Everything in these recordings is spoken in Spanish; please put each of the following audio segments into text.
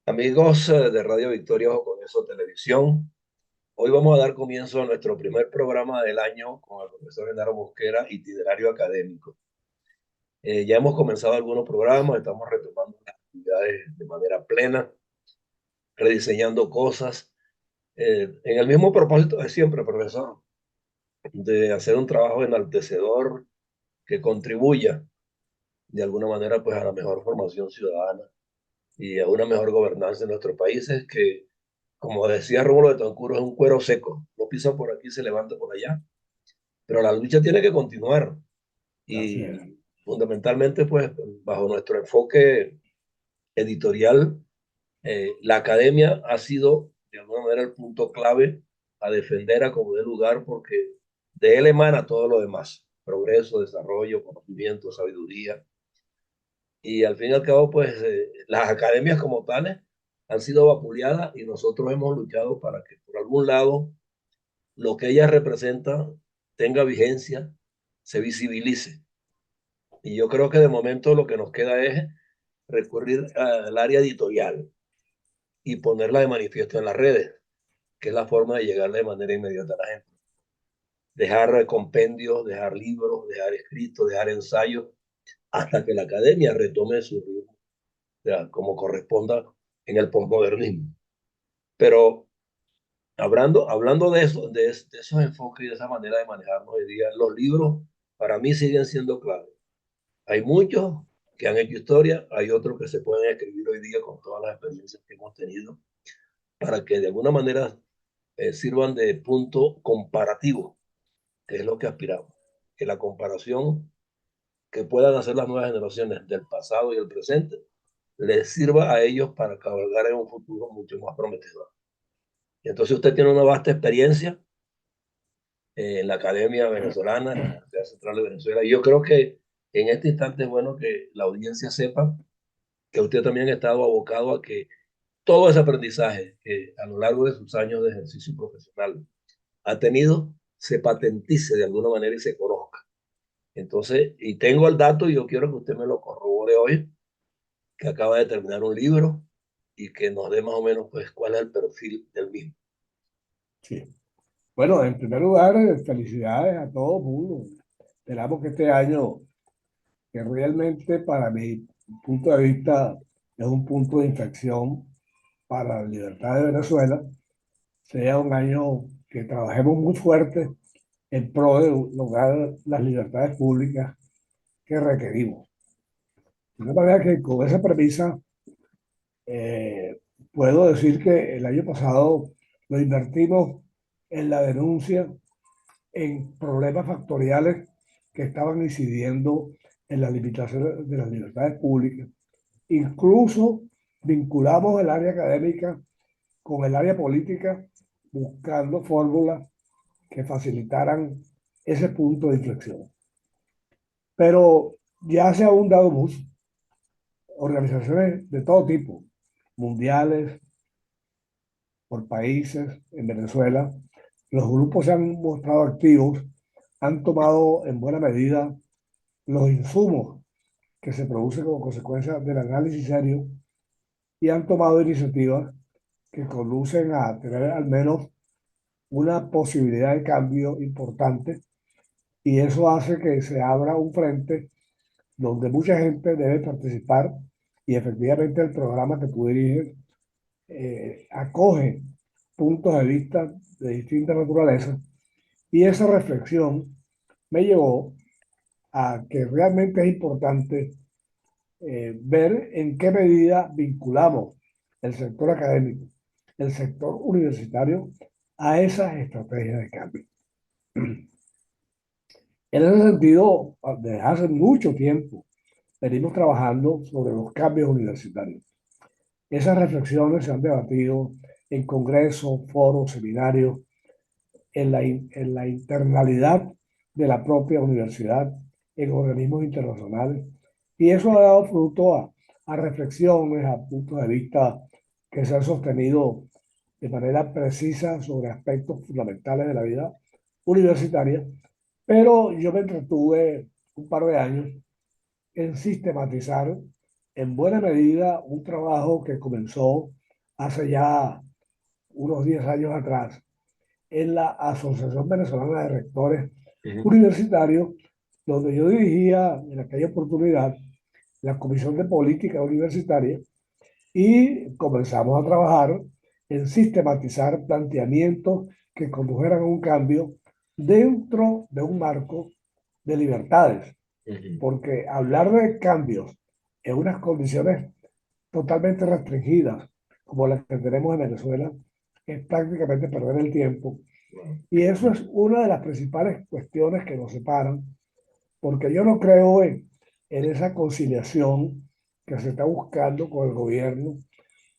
Amigos de Radio Victoria Ojo con Eso Televisión, hoy vamos a dar comienzo a nuestro primer programa del año con el profesor Genaro Mosquera, itinerario académico. Ya hemos comenzado algunos programas, estamos retomando las actividades de manera plena, rediseñando cosas, en el mismo propósito de siempre, profesor, de hacer un trabajo enaltecedor que contribuya de alguna manera pues a la mejor formación ciudadana y a una mejor gobernanza en nuestros países que, como decía Rómulo de Tancuro, es un cuero seco. No pisa por aquí, se levanta por allá. Pero la lucha tiene que continuar Así es. y fundamentalmente, pues, bajo nuestro enfoque editorial, la academia ha sido, de alguna manera, el punto clave a defender a como dé lugar, porque de él emana todo lo demás: progreso, desarrollo, conocimiento, sabiduría. Y al fin y al cabo, pues, las academias como tales han sido vapuleadas y nosotros hemos luchado para que, por algún lado, lo que ellas representan tenga vigencia, se visibilice. Y yo creo que de momento lo que nos queda es recurrir al área editorial y ponerla de manifiesto en las redes, que es la forma de llegarle de manera inmediata a la gente. Dejar compendios, dejar libros, dejar escritos, dejar ensayos, hasta que la academia retome su ritmo, o sea, como corresponda en el posmodernismo. Pero hablando de eso, de esos enfoques y de esa manera de manejarnos hoy día, los libros para mí siguen siendo clave. Hay muchos que han hecho historia, hay otros que se pueden escribir hoy día con todas las experiencias que hemos tenido para que de alguna manera sirvan de punto comparativo, que es lo que aspiramos. Que la comparación que puedan hacer las nuevas generaciones del pasado y el presente les sirva a ellos para cabalgar en un futuro mucho más prometedor. Y entonces usted tiene una vasta experiencia en la Academia Venezolana, en la Universidad Central de Venezuela, y yo creo que en este instante es bueno que la audiencia sepa que usted también ha estado abocado a que todo ese aprendizaje que a lo largo de sus años de ejercicio profesional ha tenido, se patentice de alguna manera y se conozca. Entonces, y tengo el dato y yo quiero que usted me lo corrobore hoy, que acaba de terminar un libro y que nos dé más o menos pues cuál es el perfil del mismo. Sí. Bueno, en primer lugar, felicidades a todo el mundo. Esperamos que este año, que realmente para mi punto de vista es un punto de inflexión para la libertad de Venezuela, sea un año que trabajemos muy fuerte en pro de lograr las libertades públicas que requerimos. De una manera que con esa premisa eh, puedo decir que el año pasado lo invertimos en la denuncia en problemas factoriales que estaban incidiendo en la limitación de las libertades públicas. Incluso vinculamos el área académica con el área política, buscando fórmulas que facilitaran ese punto de inflexión. Pero ya se ha abundado mucho. Organizaciones de todo tipo, mundiales, por países, en Venezuela, los grupos se han mostrado activos, han tomado en buena medida los insumos que se producen como consecuencia del análisis serio y han tomado iniciativas que conducen a tener al menos una posibilidad de cambio importante y eso hace que se abra un frente donde mucha gente debe participar y efectivamente el programa que tú diriges acoge puntos de vista de distinta naturaleza y esa reflexión me llevó a que realmente es importante ver en qué medida vinculamos el sector académico, el sector universitario a esas estrategias de cambio. En ese sentido, desde hace mucho tiempo venimos trabajando sobre los cambios universitarios. Esas reflexiones se han debatido en congresos, foros, seminarios, en la internalidad de la propia universidad, en organismos internacionales, y eso ha dado fruto a reflexiones, a puntos de vista que se han sostenido de manera precisa sobre aspectos fundamentales de la vida universitaria, pero yo me entretuve un par de años en sistematizar en buena medida un trabajo que comenzó hace ya unos 10 años atrás en la Asociación Venezolana de Rectores Ujú, Universitarios, donde yo dirigía en aquella oportunidad la Comisión de Política Universitaria y comenzamos a trabajar en sistematizar planteamientos que condujeran a un cambio dentro de un marco de libertades, ujú. porque hablar de cambios en unas condiciones totalmente restringidas como las que tenemos en Venezuela es prácticamente perder el tiempo. Wow. Y eso es una de las principales cuestiones que nos separan, porque yo no creo en esa conciliación que se está buscando con el gobierno,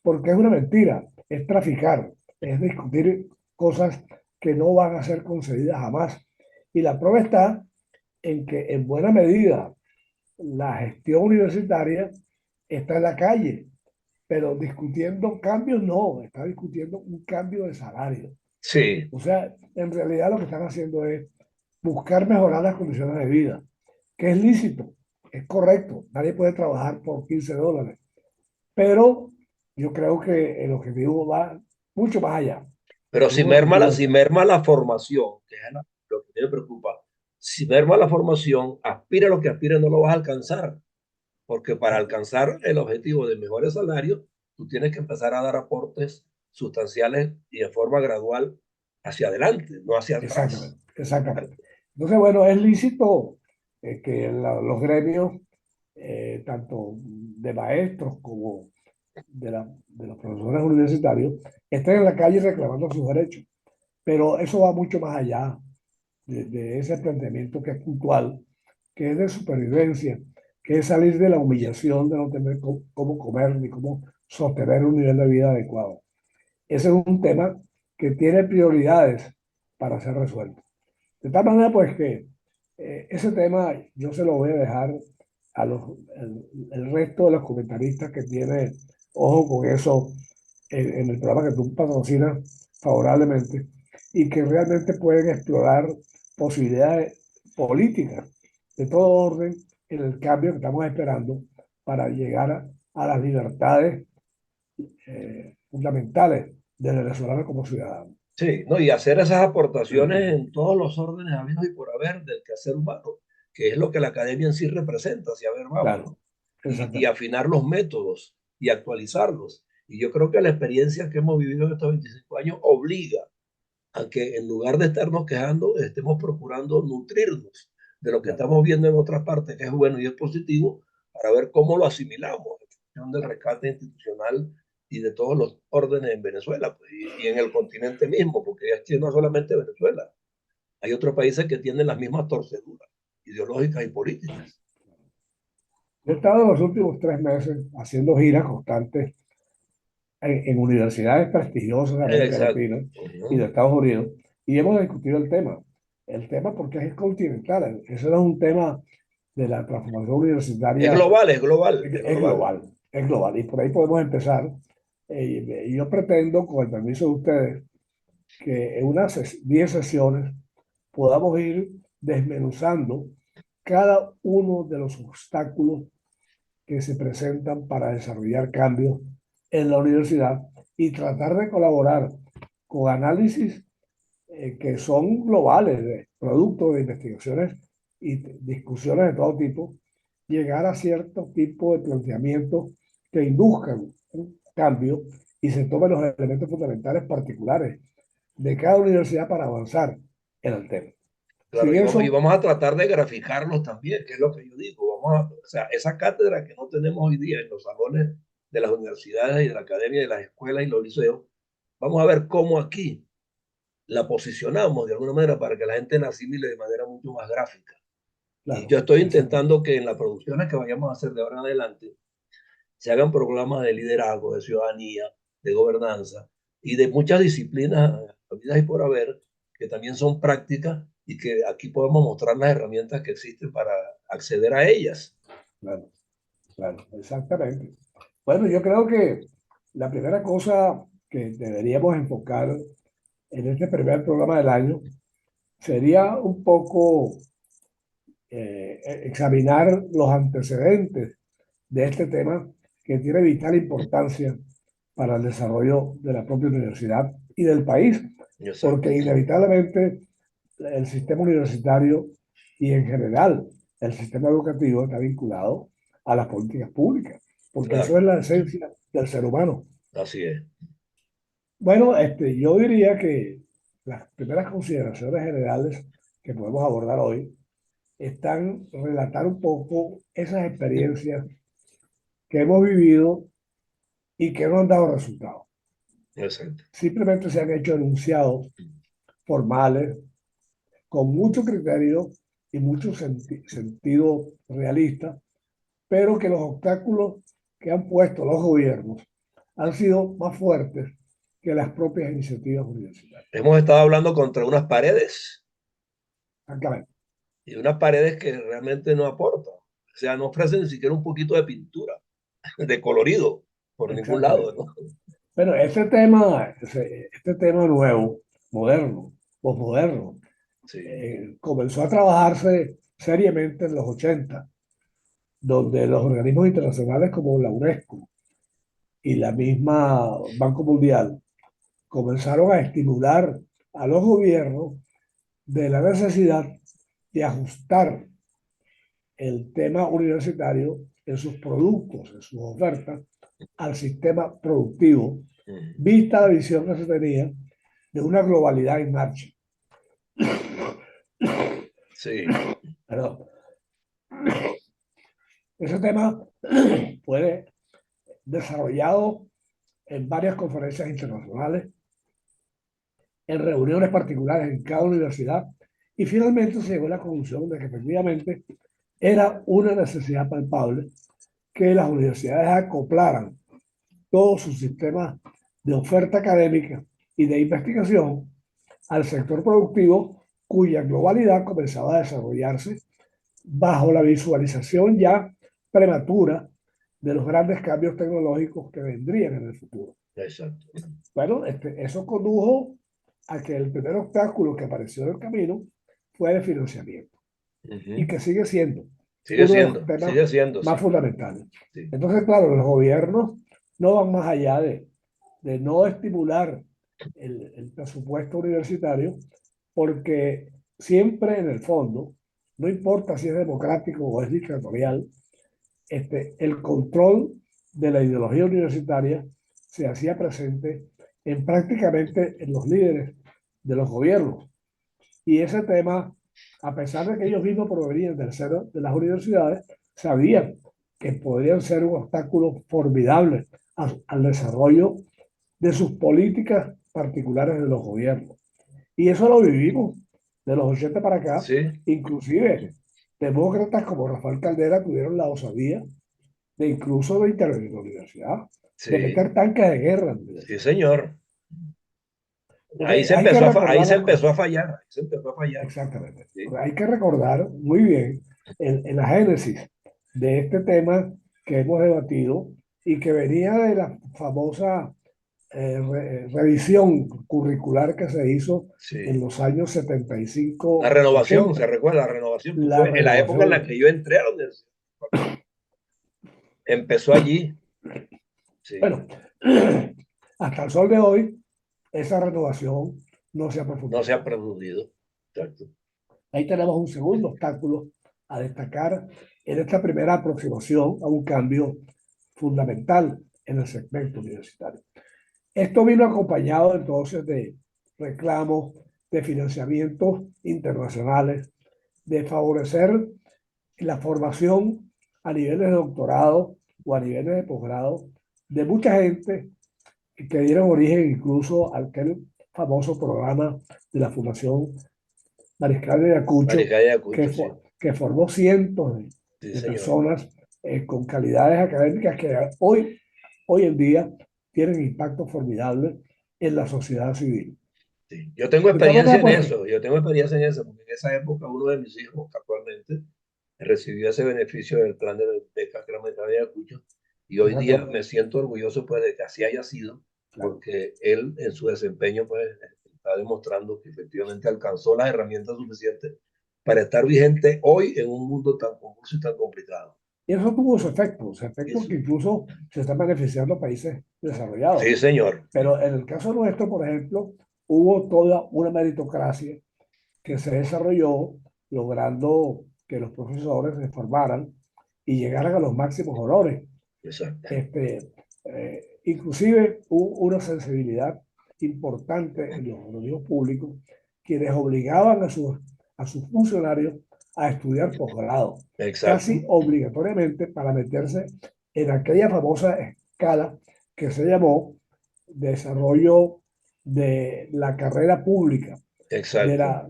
porque es una mentira, es traficar, es discutir cosas que no van a ser concedidas jamás. Y la prueba está en que en buena medida la gestión universitaria está en la calle, pero discutiendo cambios no, está discutiendo un cambio de salario. Sí, O sea, en realidad lo que están haciendo es buscar mejorar las condiciones de vida, que es lícito, es correcto, nadie puede trabajar por $15, pero yo creo que el objetivo va mucho más allá. pero Es un objetivo de si país. merma la formación, que es lo que me preocupa, si merma la formación, aspira a lo que aspire, no lo vas a alcanzar, porque para alcanzar el objetivo de mejores salarios, tú tienes que empezar a dar aportes sustanciales y de forma gradual hacia adelante, no hacia atrás. Exactamente, exactamente. Entonces, bueno, es lícito que los gremios, tanto de maestros como de los profesores universitarios, estén en la calle reclamando sus derechos. Pero eso va mucho más allá de ese planteamiento que es puntual, que es de supervivencia, que es salir de la humillación de no tener cómo comer ni cómo sostener un nivel de vida adecuado. Ese es un tema que tiene prioridades para ser resuelto. De tal manera, pues que ese tema yo se lo voy a dejar a el resto de los comentaristas que tiene ojo con eso en el programa que tú patrocinas favorablemente y que realmente pueden explorar posibilidades políticas de todo orden en el cambio que estamos esperando para llegar a las libertades fundamentales del venezolano como ciudadano. Sí, ¿no? Y hacer esas aportaciones en todos los órdenes habidos y por haber del quehacer humano, que es lo que la academia en sí representa, si a ver, vamos, Claro, ¿no? Y exactamente. afinar los métodos y actualizarlos. Y yo creo que la experiencia que hemos vivido en estos 25 años obliga a que en lugar de estarnos quejando, estemos procurando nutrirnos de lo que Claro, estamos viendo en otras partes, que es bueno y es positivo, para ver cómo lo asimilamos en función del rescate institucional y de todos los órdenes en Venezuela pues, y en el continente mismo, porque es que no solamente Venezuela, hay otros países que tienen las mismas torceduras ideológicas y políticas. yo he estado en los últimos 3 meses haciendo giras constantes en universidades prestigiosas de América Exacto. Latina y de Uh-huh. Estados Unidos y hemos discutido el tema. El tema porque es continental, ese no es un tema de la transformación Es universitaria, global, es global, es es global. global, es global y por ahí podemos empezar. Y yo pretendo, con el permiso de ustedes, que en unas 10 sesiones podamos ir desmenuzando cada uno de los obstáculos que se presentan para desarrollar cambios en la universidad y tratar de colaborar con análisis que son globales, de producto de investigaciones y discusiones de todo tipo, llegar a cierto tipo de planteamientos que induzcan un cambio y se tomen los elementos fundamentales particulares de cada universidad para avanzar en el tema. Claro, Sin y eso, vamos a tratar de graficarlos también, que es lo que yo digo. O sea, esa cátedra que no tenemos hoy día en los salones de las universidades y de la academia, de las escuelas y los liceos, vamos a ver cómo aquí la posicionamos de alguna manera para que la gente la asimile de manera mucho más gráfica. Y claro, yo estoy exactamente, intentando que en las producciones que vayamos a hacer de ahora en adelante se hagan programas de liderazgo, de ciudadanía, de gobernanza y de muchas disciplinas habidas y por haber, que también son prácticas y que aquí podemos mostrar las herramientas que existen para acceder a ellas. claro, claro, exactamente. Bueno, yo creo que la primera cosa que deberíamos enfocar en este primer programa del año sería un poco examinar los antecedentes de este tema que tiene vital importancia para el desarrollo de la propia universidad y del país, Exacto. porque inevitablemente el sistema universitario y en general el sistema educativo está vinculado a las políticas públicas, porque eso Claro, es la esencia del ser humano. así es. Bueno, yo diría que las primeras consideraciones generales que podemos abordar hoy están relatar un poco esas experiencias que hemos vivido y que no han dado resultados. Exacto. Simplemente se han hecho enunciados formales con mucho criterio y mucho sentido realista, pero que los obstáculos que han puesto los gobiernos han sido más fuertes que las propias iniciativas universitarias. Hemos estado hablando contra unas paredes Francamente, y unas paredes que realmente no aportan. O sea, no ofrecen ni siquiera un poquito de pintura, de colorido, por ningún lado, exactamente. ¿no? Pero este tema nuevo, moderno, posmoderno, Sí, comenzó a trabajarse seriamente en los 80, donde los organismos internacionales como la UNESCO y la misma Banco Mundial comenzaron a estimular a los gobiernos de la necesidad de ajustar el tema universitario en sus productos, en sus ofertas, al sistema productivo, ujú, vista la visión que se tenía de una globalidad en marcha. sí, Pero ese tema fue desarrollado en varias conferencias internacionales, en reuniones particulares en cada universidad, y finalmente se llegó a la conclusión de que efectivamente era una necesidad palpable que las universidades acoplaran todos sus sistemas de oferta académica y de investigación al sector productivo, cuya globalidad comenzaba a desarrollarse bajo la visualización ya prematura de los grandes cambios tecnológicos que vendrían en el futuro. exacto. Bueno, eso condujo a que el primer obstáculo que apareció en el camino fue el financiamiento y Ujú. que sigue siendo Sigue uno de los siendo, temas sigue siendo, más sí, fundamentales. sí. Entonces, claro, los gobiernos no van más allá de no estimular el presupuesto universitario porque siempre en el fondo, no importa si es democrático o es dictatorial, el control de la ideología universitaria se hacía presente en prácticamente en los líderes de los gobiernos. Y ese tema, a pesar de que ellos mismos provenían del seno de las universidades, sabían que podrían ser un obstáculo formidable al desarrollo de sus políticas particulares de los gobiernos. Y eso lo vivimos de los 80 para acá. Sí, Inclusive demócratas como Rafael Caldera tuvieron la osadía de incluso de intervenir en la universidad, de sí, meter tanques de guerra en la sí, universidad. señor. Porque hay que Ahí recordar se las cosas. empezó a fallar, ahí se empezó a fallar. Exactamente. Sí, Porque hay que recordar muy bien la génesis de este tema que hemos debatido y que venía de la famosa revisión curricular que se hizo en sí. los años La 75, renovación, se 80, recuerda, la renovación que la fue en la época en la renovación. que yo entré a la universidad. Empezó allí, sí. Bueno, hasta el sol de hoy, esa renovación no se ha No se ha profundizado. producido. Exacto. Ahí tenemos un segundo obstáculo a destacar en esta primera aproximación a un cambio fundamental en el segmento universitario. Esto vino acompañado entonces de reclamos de financiamientos internacionales, de favorecer la formación a niveles de doctorado o a niveles de posgrado de mucha gente que dieron origen incluso al aquel famoso programa de la Fundación Mariscal de Ayacucho, Maricaya de Acucho, sí. que formó cientos Sí, de señor. personas con calidades académicas que hoy en día tienen impacto formidable en la sociedad civil. Sí. Yo tengo De tal manera, experiencia en pues, eso, yo tengo experiencia en eso, porque en esa época uno de mis hijos actualmente recibió ese beneficio del plan de becas que era Maricaya de Acucho, y hoy día exactamente, me siento orgulloso pues de que así haya sido, claro. porque él en su desempeño pues está demostrando que efectivamente alcanzó las herramientas suficientes para estar vigente hoy en un mundo tan convulso y tan complicado. Y eso tuvo sus efectos que incluso se están beneficiando a países desarrollados. Sí, señor. Pero en el caso nuestro, por ejemplo, hubo toda una meritocracia que se desarrolló logrando que los profesores se formaran y llegaran a los máximos honores. Exacto. Inclusive hubo una sensibilidad importante en los organismos públicos, quienes obligaban a sus funcionarios a estudiar posgrado, Exacto. casi obligatoriamente para meterse en aquella famosa escala que se llamó desarrollo de la carrera pública, de, Exacto. la,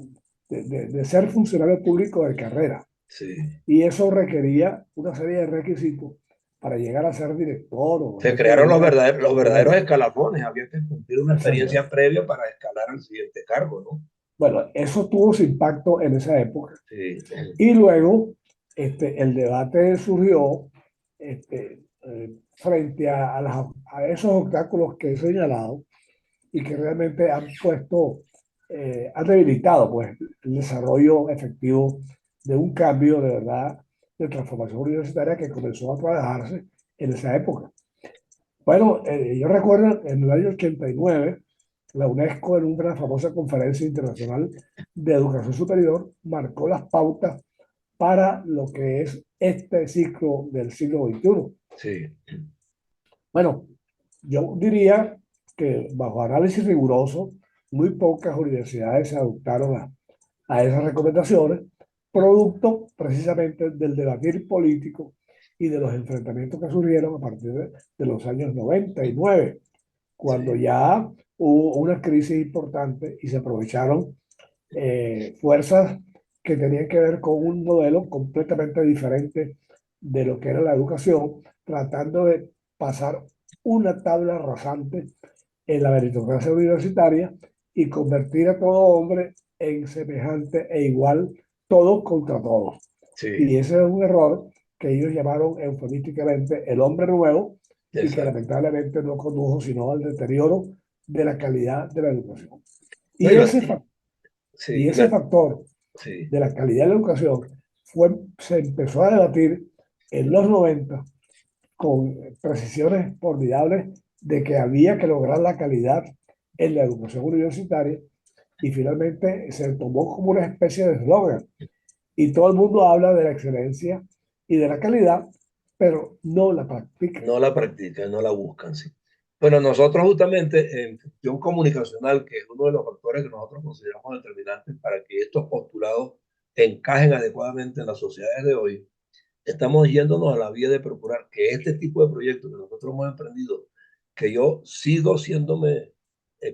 de ser funcionario público de carrera. Sí. Y eso requería una serie de requisitos para llegar a ser director o Se jefe de crearon una los de verdaderos colegio, escalafones. Había que cumplir una etcétera. experiencia previa para escalar al siguiente cargo, ¿no? Bueno, eso tuvo su impacto en esa época. Sí. Y luego el debate surgió frente a esos obstáculos que he señalado y que realmente han puesto, han debilitado pues, el desarrollo efectivo de un cambio de verdad de transformación universitaria que comenzó a trabajarse en esa época. Bueno, yo recuerdo en el año 89, la UNESCO en una famosa conferencia internacional de educación superior marcó las pautas para lo que es este ciclo del siglo XXI. Sí. Bueno, yo diría que bajo análisis riguroso, muy pocas universidades se adoptaron a esas recomendaciones, producto precisamente del debatir político y de los enfrentamientos que surgieron a partir de los años 99, cuando Sí. ya hubo una crisis importante y se aprovecharon fuerzas que tenían que ver con un modelo completamente diferente de lo que era la educación, tratando de pasar una tabla rasante en la meritocracia universitaria y convertir a todo hombre en semejante e igual, todos contra todos. Y Sí. ese es un error que ellos llamaron eufemísticamente el hombre nuevo y que Exacto. lamentablemente no condujo sino al deterioro de la calidad de la educación. No, Y sí, ese factor sí. de la calidad de la educación se empezó a debatir en los 90 con precisiones formidables de que había que lograr la calidad en la educación universitaria y finalmente se tomó como una especie de eslogan y todo el mundo habla de la excelencia y de la calidad, pero no la practica. No la practican, no la buscan, sí. Bueno, nosotros justamente en gestión comunicacional, que es uno de los factores que nosotros consideramos determinantes para que estos postulados encajen adecuadamente en las sociedades de hoy, estamos yéndonos a la vía de procurar que este tipo de proyectos que nosotros hemos emprendido, que yo sigo siéndome,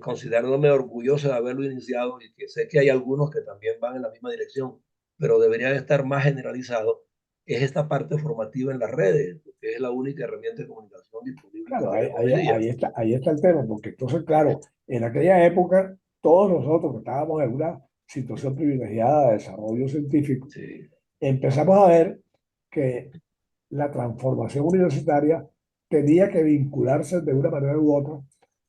considerándome orgulloso de haberlo iniciado y que sé que hay algunos que también van en la misma dirección, pero deberían estar más generalizados, es esta parte formativa en las redes, porque es la única herramienta de comunicación disponible que Claro, tenemos hoy día. ahí está el tema, porque entonces, claro, en aquella época, todos nosotros que estábamos en una situación privilegiada de desarrollo científico, Sí, empezamos a ver que la transformación universitaria tenía que vincularse de una manera u otra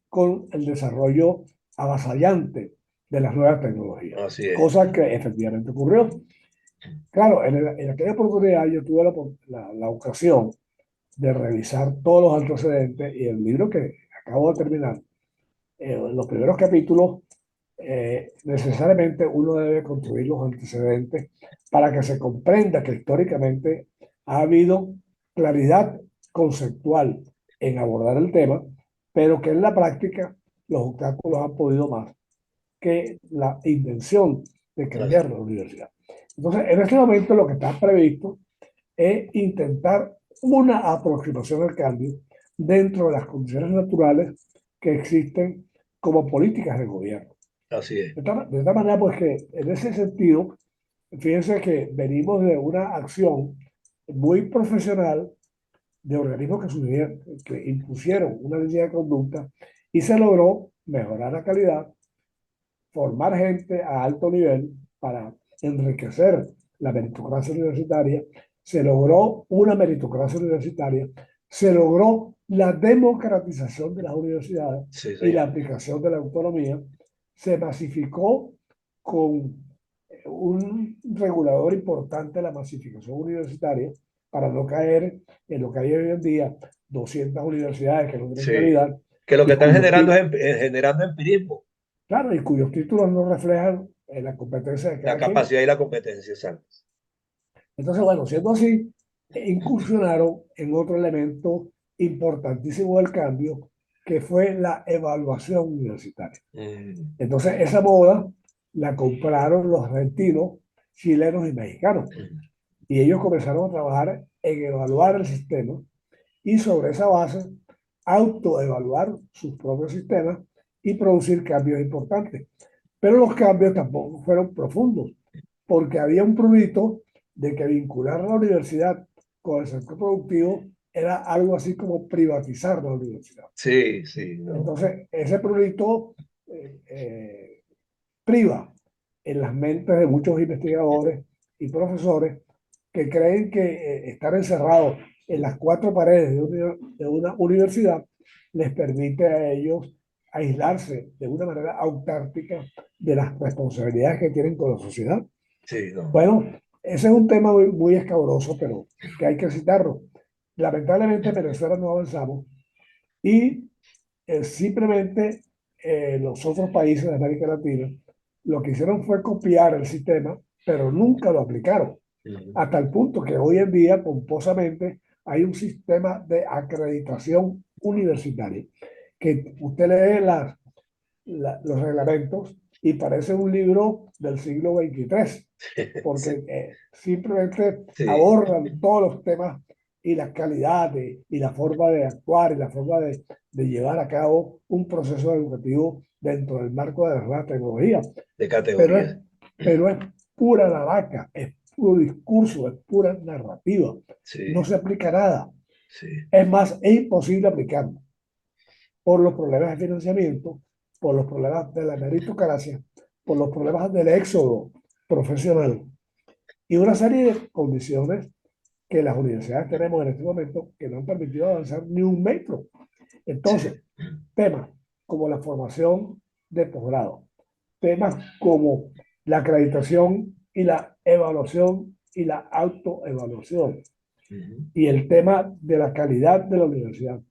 con el desarrollo avasallante de las nuevas tecnologías, así es. cosa que efectivamente ocurrió. Claro, en aquella oportunidad yo tuve la ocasión de revisar todos los antecedentes y el libro que acabo de terminar, los primeros capítulos, necesariamente uno debe construir los antecedentes para que se comprenda que históricamente ha habido claridad conceptual en abordar el tema, pero que en la práctica los obstáculos han podido más que la intención de cambiar la universidad. Entonces, en este momento lo que está previsto es intentar una aproximación al cambio dentro de las condiciones naturales que existen como políticas de gobierno. Así es. De esta manera, pues que en ese sentido, fíjense que venimos de una acción muy profesional de organismos que impusieron una línea de conducta y se logró mejorar la calidad, formar gente a alto nivel para enriquecer la meritocracia universitaria, se logró una meritocracia universitaria, se logró la democratización de las universidades Sí, y la señor. aplicación de la autonomía, se masificó con un regulador importante la masificación universitaria, para no caer en lo que hay hoy en día, 200 universidades que no tienen Sí. calidad Que lo que y están cuyos, generando es generando empirismo, claro, y cuyos títulos no reflejan la competencia de la cada quien. capacidad y la competencia, exacto. Entonces, bueno, siendo así, incursionaron en otro elemento importantísimo del cambio, que fue la evaluación universitaria. Mm, Entonces, esa moda la compraron los argentinos, chilenos y mexicanos. mm. Y ellos comenzaron a trabajar en evaluar el sistema y sobre esa base autoevaluar sus propios sistemas y producir cambios importantes. Pero los cambios tampoco fueron profundos, porque había un prurito de que vincular la universidad con el sector productivo era algo así como privatizar la universidad. Sí, sí, no. Entonces, ese prurito eh, eh, priva en las mentes de muchos investigadores y profesores que creen que estar encerrados en las cuatro paredes de una universidad les permite a ellos aislarse de una manera autártica de las responsabilidades que tienen con la sociedad. Sí, no. Bueno, ese es un tema muy, muy escabroso, pero que hay que citarlo. Lamentablemente en Venezuela no avanzamos y simplemente los otros países de América Latina lo que hicieron fue copiar el sistema, pero nunca lo aplicaron. Mm. Hasta el punto que hoy en día, pomposamente, hay un sistema de acreditación universitaria, que usted lee los reglamentos y parece un libro del siglo XXIII, Sí, porque simplemente sí, abordan todos los temas y la calidad y la forma de actuar y la forma de llevar a cabo un proceso educativo dentro del marco de la nueva tecnología. de Pero es, categorías. pero es pura laraca, es puro discurso, es pura narrativa. No Sí, se aplica nada. sí, Es más, es imposible aplicarlo por los problemas de financiamiento, por los problemas de la meritocracia, por los problemas del éxodo profesional y una serie de condiciones que las universidades tenemos en este momento que no han permitido avanzar ni un metro. sí, Entonces, temas como la formación de posgrado, temas como la acreditación y la evaluación y la autoevaluación, ujú, y el tema de la calidad de la universidad,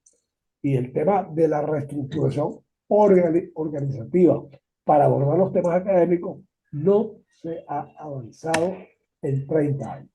y el tema de la reestructuración organizativa para abordar los temas académicos, no se ha avanzado en 30 años.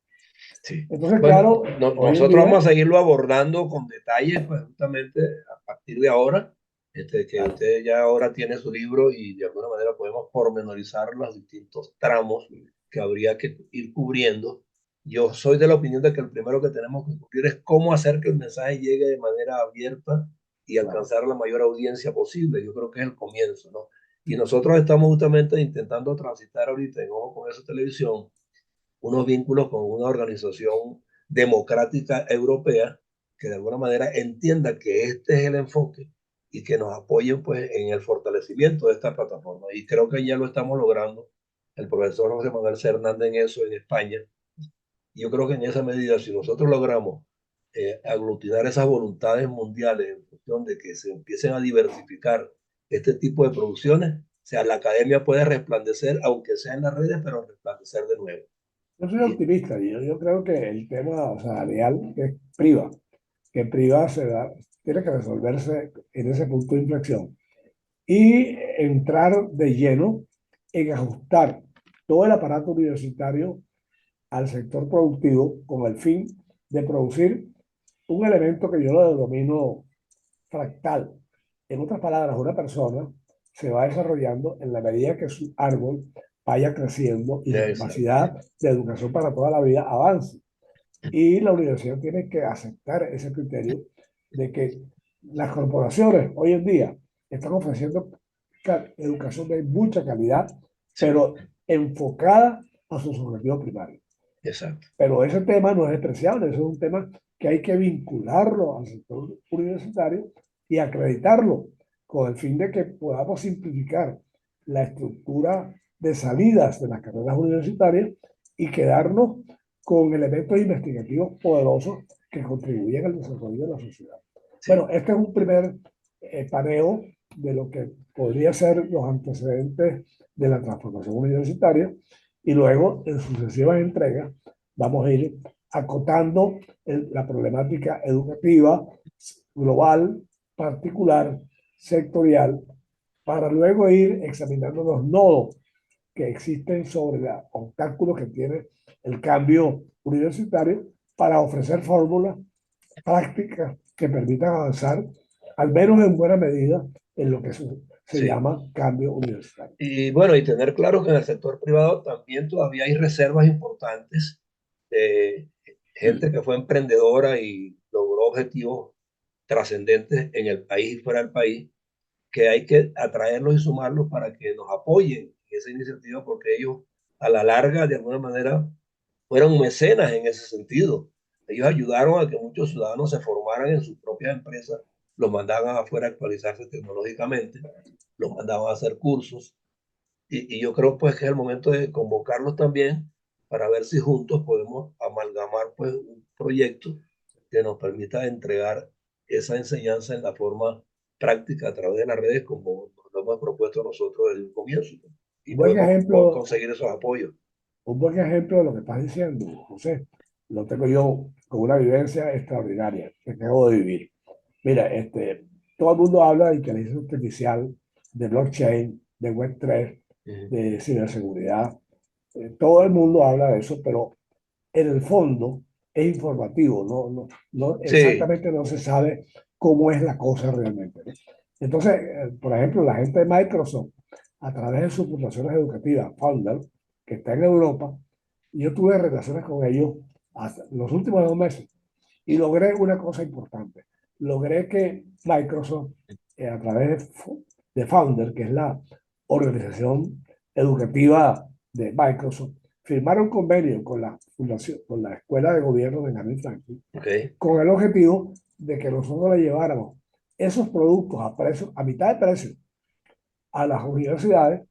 sí. Entonces, Bueno, claro, hoy en nosotros día, vamos a seguirlo abordando con detalles, pues justamente a partir de ahora, que claro, usted ya ahora tiene su libro y de alguna manera podemos pormenorizar los distintos tramos que habría que ir cubriendo. Yo soy de la opinión de que el primero que tenemos que cubrir es cómo hacer que el mensaje llegue de manera abierta y claro, alcanzar la mayor audiencia posible. Yo creo que es el comienzo, ¿no? Y nosotros estamos justamente intentando transitar ahorita en Ojo con Eso Televisión unos vínculos con una organización democrática europea que de alguna manera entienda que este es el enfoque y que nos apoyen pues en el fortalecimiento de esta plataforma. Y creo que ya lo estamos logrando. El profesor José Manuel C. Hernández en eso en España. Y yo creo que en esa medida, si nosotros logramos aglutinar esas voluntades mundiales en función de que se empiecen a diversificar este tipo de producciones, o sea, la academia puede resplandecer, aunque sea en las redes, pero resplandecer de nuevo. yo soy Y, optimista y yo creo que el tema salarial que priva tiene que resolverse en ese punto de inflexión y entrar de lleno en ajustar todo el aparato universitario al sector productivo con el fin de producir un elemento que yo lo denomino fractal. En otras palabras, una persona se va desarrollando en la medida que su árbol vaya creciendo y su exacto. capacidad de educación para toda la vida avance. Y la universidad tiene que aceptar ese criterio de que las corporaciones hoy en día están ofreciendo educación de mucha calidad, Sí, pero enfocada a sus objetivos primarios. exacto. Pero ese tema no es despreciable, ese es un tema que hay que vincularlo al sector universitario y acreditarlo con el fin de que podamos simplificar la estructura de salidas de las carreras universitarias y quedarnos con elementos investigativos poderosos que contribuyen al desarrollo de la sociedad. Sí, Bueno, este es un primer paneo de lo que podría ser los antecedentes de la transformación universitaria y luego en sucesivas entregas vamos a ir acotando la problemática educativa global, particular, sectorial, para luego ir examinando los nodos que existen sobre los obstáculos que tiene el cambio universitario para ofrecer fórmulas prácticas que permitan avanzar, al menos en buena medida, en lo que se Sí. llama cambio universitario. Y bueno, y tener claro que en el sector privado también todavía hay reservas importantes de gente que fue emprendedora y logró objetivos trascendentes en el país y fuera del país, que hay que atraerlos y sumarlos para que nos apoyen en esa iniciativa, porque ellos a la larga, de alguna manera, fueron mecenas en ese sentido. Ellos ayudaron a que muchos ciudadanos se formaran en sus propias empresas, los mandaban afuera a actualizarse tecnológicamente, los mandaban a hacer cursos, y yo creo pues que es el momento de convocarlos también para ver si juntos podemos amalgamar pues un proyecto que nos permita entregar esa enseñanza en la forma práctica a través de las redes como lo hemos propuesto nosotros desde un comienzo, ¿no? Y Un buen podemos ejemplo, conseguir esos apoyos. un buen ejemplo de lo que estás diciendo, José, lo tengo yo con una vivencia extraordinaria que acabo de vivir. Mira, todo el mundo habla de inteligencia artificial, de blockchain, de Web3, Ujú. de ciberseguridad. Todo el mundo habla de eso, pero en el fondo es informativo, no Sí, exactamente no se sabe cómo es la cosa realmente, ¿no? Entonces, por ejemplo, la gente de Microsoft, a través de sus fundaciones educativas, Founder, que está en Europa, yo tuve relaciones con ellos hasta los últimos 2 meses y logré una cosa importante. Logré que Microsoft, a través de Founder, que es la organización educativa de Microsoft, firmara un convenio con la fundación, con la Escuela de Gobierno de Benjamin Franklin, ok, con el objetivo de que nosotros le lleváramos esos productos a precio, a mitad de precio, a las universidades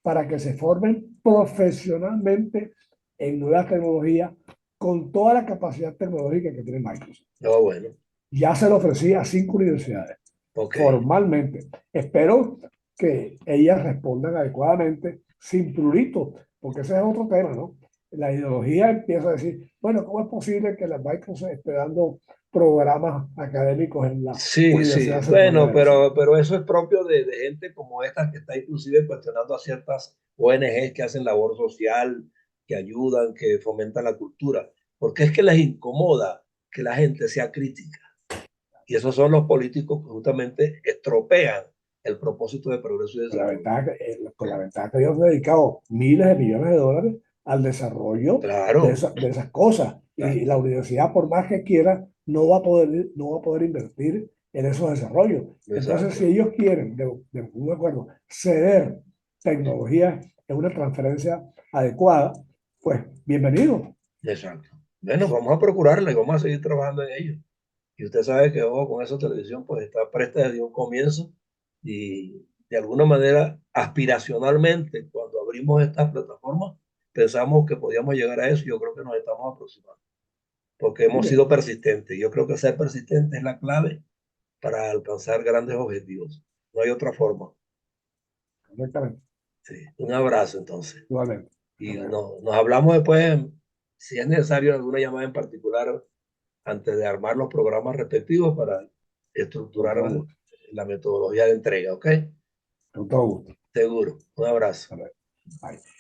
para que se formen profesionalmente en nuevas tecnologías con toda la capacidad tecnológica que tiene Microsoft. no, bueno, Ya se lo ofrecí a 5 universidades ok, formalmente. Espero que ellas respondan adecuadamente, sin prurito, porque ese es otro tema, ¿no? La ideología empieza a decir, bueno, ¿cómo es posible que la Microsoft esté dando programas académicos en la sí, sí, Universidad Central de bueno, Venezuela? pero eso es propio de gente como esta que está inclusive cuestionando a ciertas ONGs que hacen labor social, que ayudan, que fomentan la cultura, porque es que les incomoda que la gente sea crítica. Y esos son los políticos que justamente estropean el propósito de progreso y desarrollo. Con la ventaja que ellos han dedicado miles de millones de dólares al desarrollo Claro, de esas cosas. Y claro, la universidad, por más que quiera, no va a poder invertir en esos desarrollos. Entonces, si exacto, ellos quieren, de un acuerdo, ceder tecnología en una transferencia adecuada, pues bienvenido. exacto. Bueno, vamos a procurarla y vamos a seguir trabajando en ello. Y usted sabe que Ojo con esa televisión pues está presta desde un comienzo y de alguna manera aspiracionalmente cuando abrimos estas plataformas pensamos que podíamos llegar a eso y yo creo que nos estamos aproximando porque hemos Bien, sido persistentes. Yo creo que ser persistente es la clave para alcanzar grandes objetivos. No hay otra forma. correctamente. Sí. Un abrazo entonces. Igualmente. Hasta Y luego. nos hablamos después si es necesario alguna llamada en particular antes de armar los programas respectivos para Con estructurar todo gusto. la metodología de entrega, ¿ok? Con todo gusto. Seguro. Un abrazo. Hasta luego. Bye.